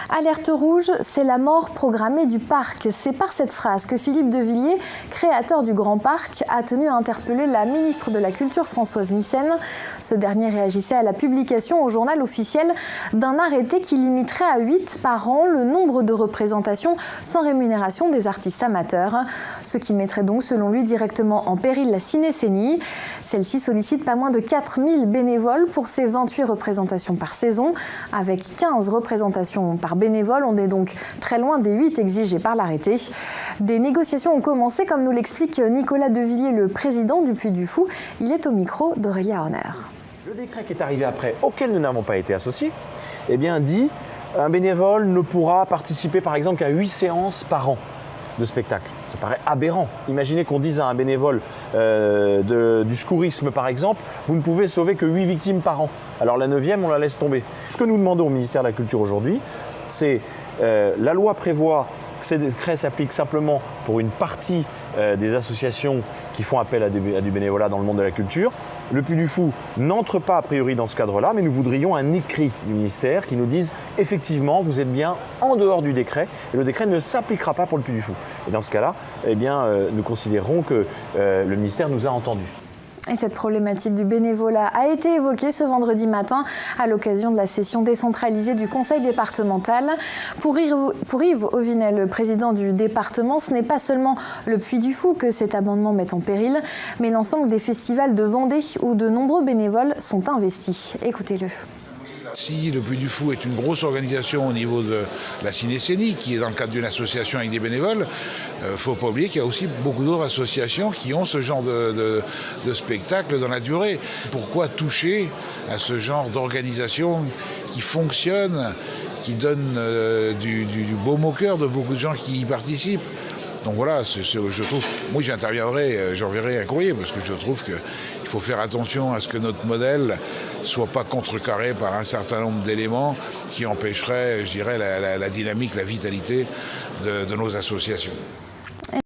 Alerte rouge, c'est la mort programmée du parc. C'est par cette phrase que Philippe de Villiers, créateur du Grand Parc, a tenu à interpeller la ministre de la Culture Françoise Nyssen. Ce dernier réagissait à la publication au journal officiel d'un arrêté qui limiterait à 8 par an le nombre de représentations sans rémunération des artistes amateurs. Ce qui mettrait donc, selon lui, directement en péril la cinécénie. Celle-ci sollicite pas moins de 4000 bénévoles pour ses 28 représentations par saison. Avec 15 représentations par bénévole, on est donc très loin des 8 exigés par l'arrêté. Des négociations ont commencé, comme nous l'explique Nicolas de Villiers, le président du Puy du Fou. Il est au micro d'Aurélia Horner. Le décret qui est arrivé après, auquel nous n'avons pas été associés, eh bien dit un bénévole ne pourra participer par exemple qu'à 8 séances par an de spectacle. Ça paraît aberrant. Imaginez qu'on dise à un bénévole du secourisme par exemple, vous ne pouvez sauver que 8 victimes par an. Alors la 9e, on la laisse tomber. Ce que nous demandons au ministère de la Culture aujourd'hui, c'est la loi prévoit que ces décrets s'appliquent simplement pour une partie des associations qui font appel à du bénévolat dans le monde de la culture. Le Puy du Fou n'entre pas a priori dans ce cadre-là, mais nous voudrions un écrit du ministère qui nous dise effectivement vous êtes bien en dehors du décret et le décret ne s'appliquera pas pour le Puy du Fou. Et dans ce cas-là, eh bien, nous considérerons que le ministère nous a entendus. Et cette problématique du bénévolat a été évoquée ce vendredi matin à l'occasion de la session décentralisée du conseil départemental. Pour Yves Auvinet, le président du département, ce n'est pas seulement le Puy du Fou que cet amendement met en péril, mais l'ensemble des festivals de Vendée où de nombreux bénévoles sont investis. Écoutez-le. Si le Puy du Fou est une grosse organisation au niveau de la cinécénie, qui est dans le cadre d'une association avec des bénévoles, il ne faut pas oublier qu'il y a aussi beaucoup d'autres associations qui ont ce genre de spectacle dans la durée. Pourquoi toucher à ce genre d'organisation qui fonctionne, qui donne du baume au cœur de beaucoup de gens qui y participent? Donc voilà, je trouve, moi j'interviendrai, j'enverrai un courrier parce que je trouve qu'il faut faire attention à ce que notre modèle ne soit pas contrecarré par un certain nombre d'éléments qui empêcheraient, je dirais, la dynamique, la vitalité de nos associations.